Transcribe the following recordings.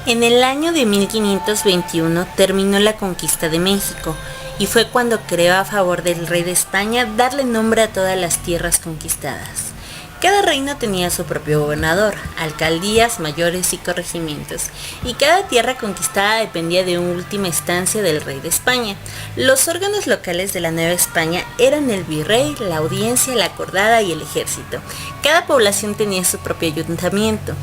En el año de 1521 terminó la conquista de México y fue cuando creó a favor del rey de España darle nombre a todas las tierras conquistadas. Cada reino tenía su propio gobernador, alcaldías, mayores y corregimientos, y cada tierra conquistada dependía de última instancia del rey de España. Los órganos locales de la Nueva España eran el virrey, la audiencia, la acordada y el ejército. Cada población tenía su propio ayuntamiento.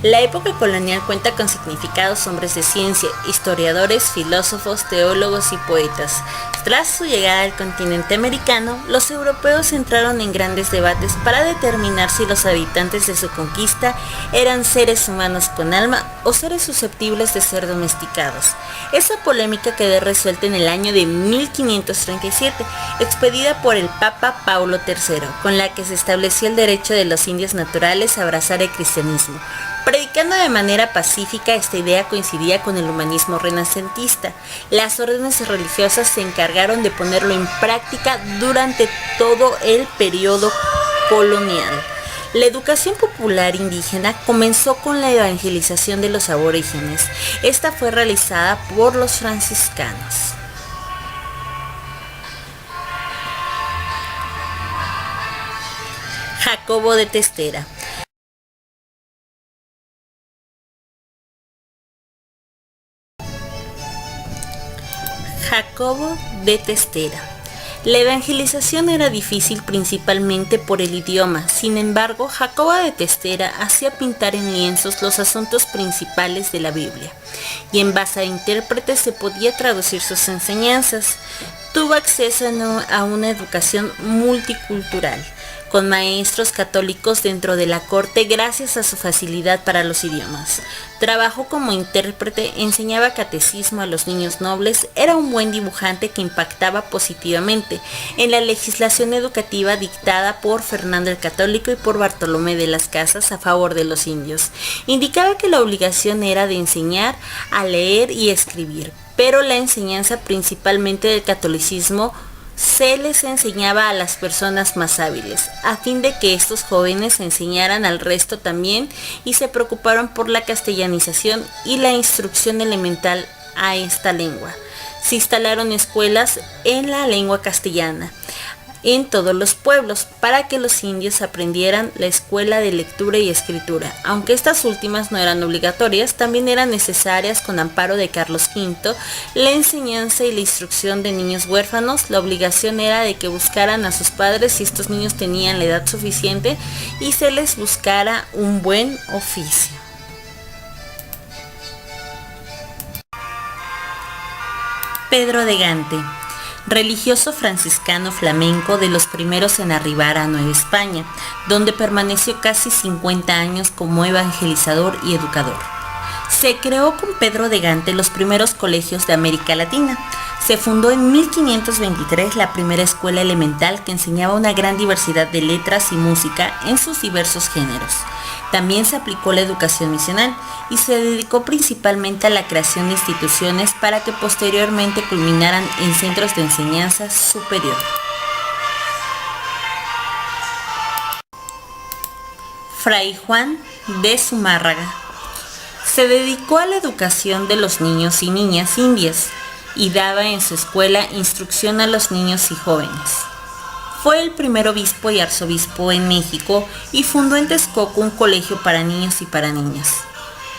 La época colonial cuenta con significados hombres de ciencia, historiadores, filósofos, teólogos y poetas. Tras su llegada al continente americano, los europeos entraron en grandes debates para determinar si los habitantes de su conquista eran seres humanos con alma o seres susceptibles de ser domesticados. Esa polémica quedó resuelta en el año de 1537, expedida por el Papa Paulo III, con la que se estableció el derecho de los indios naturales a abrazar el cristianismo. Predicando de manera pacífica, esta idea coincidía con el humanismo renacentista. Las órdenes religiosas se encargaron de ponerlo en práctica durante todo el periodo colonial. La educación popular indígena comenzó con la evangelización de los aborígenes. Esta fue realizada por los franciscanos. Jacobo de Testera. Jacobo de Testera. La evangelización era difícil principalmente por el idioma. Sin embargo, Jacobo de Testera hacía pintar en lienzos los asuntos principales de la Biblia, y en base a intérpretes se podía traducir sus enseñanzas. Tuvo acceso a una educación multicultural, con maestros católicos dentro de la corte gracias a su facilidad para los idiomas. Trabajó como intérprete, enseñaba catecismo a los niños nobles, era un buen dibujante que impactaba positivamente en la legislación educativa dictada por Fernando el Católico y por Bartolomé de las Casas a favor de los indios. Indicaba que la obligación era de enseñar a leer y escribir, pero la enseñanza principalmente del catolicismo se les enseñaba a las personas más hábiles, a fin de que estos jóvenes enseñaran al resto también, y se preocuparon por la castellanización y la instrucción elemental a esta lengua. Se instalaron escuelas en la lengua castellana en todos los pueblos para que los indios aprendieran la escuela de lectura y escritura. Aunque estas últimas no eran obligatorias, también eran necesarias con amparo de Carlos V. La enseñanza y la instrucción de niños huérfanos, la obligación era de que buscaran a sus padres si estos niños tenían la edad suficiente y se les buscara un buen oficio. Pedro de Gante. Religioso franciscano flamenco, de los primeros en arribar a Nueva España, donde permaneció casi 50 años como evangelizador y educador. Se creó con Pedro de Gante los primeros colegios de América Latina. Se fundó en 1523 la primera escuela elemental que enseñaba una gran diversidad de letras y música en sus diversos géneros. También se aplicó la educación misional y se dedicó principalmente a la creación de instituciones para que posteriormente culminaran en centros de enseñanza superior. Fray Juan de Zumárraga. Se dedicó a la educación de los niños y niñas indias y daba en su escuela instrucción a los niños y jóvenes. Fue el primer obispo y arzobispo en México y fundó en Texcoco un colegio para niños y para niñas.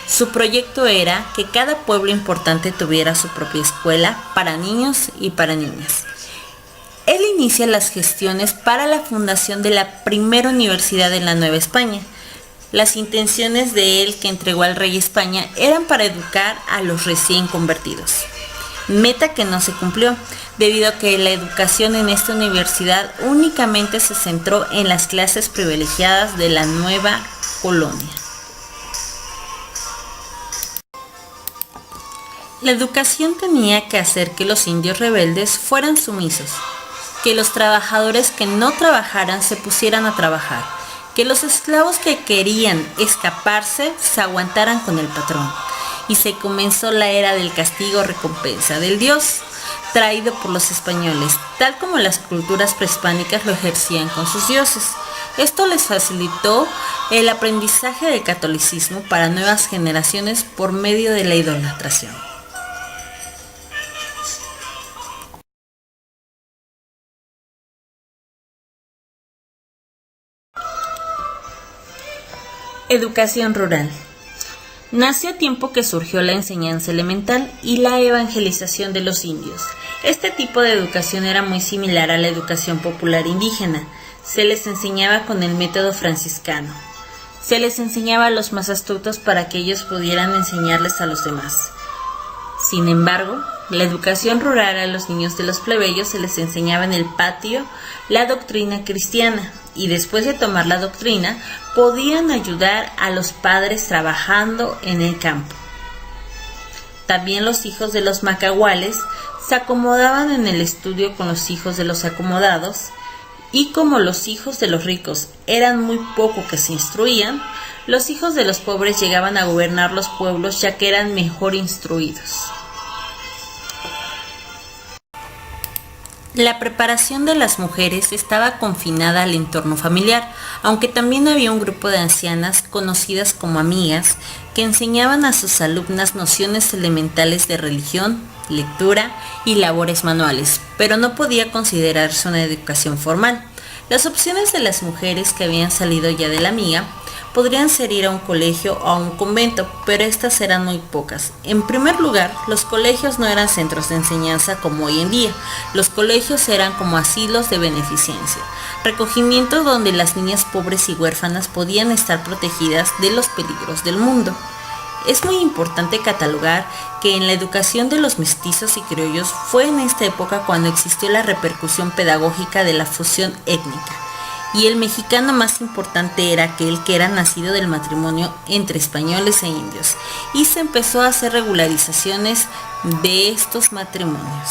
Su proyecto era que cada pueblo importante tuviera su propia escuela para niños y para niñas. Él inicia las gestiones para la fundación de la primera universidad en la Nueva España. Las intenciones de él, que entregó al rey España, eran para educar a los recién convertidos. Meta que no se cumplió, debido a que la educación en esta universidad únicamente se centró en las clases privilegiadas de la nueva colonia. La educación tenía que hacer que los indios rebeldes fueran sumisos, que los trabajadores que no trabajaran se pusieran a trabajar, que los esclavos que querían escaparse se aguantaran con el patrón. Y se comenzó la era del castigo-recompensa del dios, traído por los españoles, tal como las culturas prehispánicas lo ejercían con sus dioses. Esto les facilitó el aprendizaje del catolicismo para nuevas generaciones por medio de la idolatración. Educación rural. Nació a tiempo que surgió la enseñanza elemental y la evangelización de los indios. Este tipo de educación era muy similar a la educación popular indígena. Se les enseñaba con el método franciscano. Se les enseñaba a los más astutos para que ellos pudieran enseñarles a los demás. Sin embargo, la educación rural a los niños de los plebeyos se les enseñaba en el patio la doctrina cristiana, y después de tomar la doctrina podían ayudar a los padres trabajando en el campo. También los hijos de los macahuales se acomodaban en el estudio con los hijos de los acomodados, y como los hijos de los ricos eran muy poco que se instruían, los hijos de los pobres llegaban a gobernar los pueblos ya que eran mejor instruidos. La preparación de las mujeres estaba confinada al entorno familiar, aunque también había un grupo de ancianas conocidas como amigas que enseñaban a sus alumnas nociones elementales de religión, lectura y labores manuales, pero no podía considerarse una educación formal. Las opciones de las mujeres que habían salido ya de la amiga podrían ser ir a un colegio o a un convento, pero estas eran muy pocas. En primer lugar, los colegios no eran centros de enseñanza como hoy en día. Los colegios eran como asilos de beneficencia, recogimientos donde las niñas pobres y huérfanas podían estar protegidas de los peligros del mundo. Es muy importante catalogar que en la educación de los mestizos y criollos fue en esta época cuando existió la repercusión pedagógica de la fusión étnica, y el mexicano más importante era aquel que era nacido del matrimonio entre españoles e indios, y se empezó a hacer regularizaciones de estos matrimonios.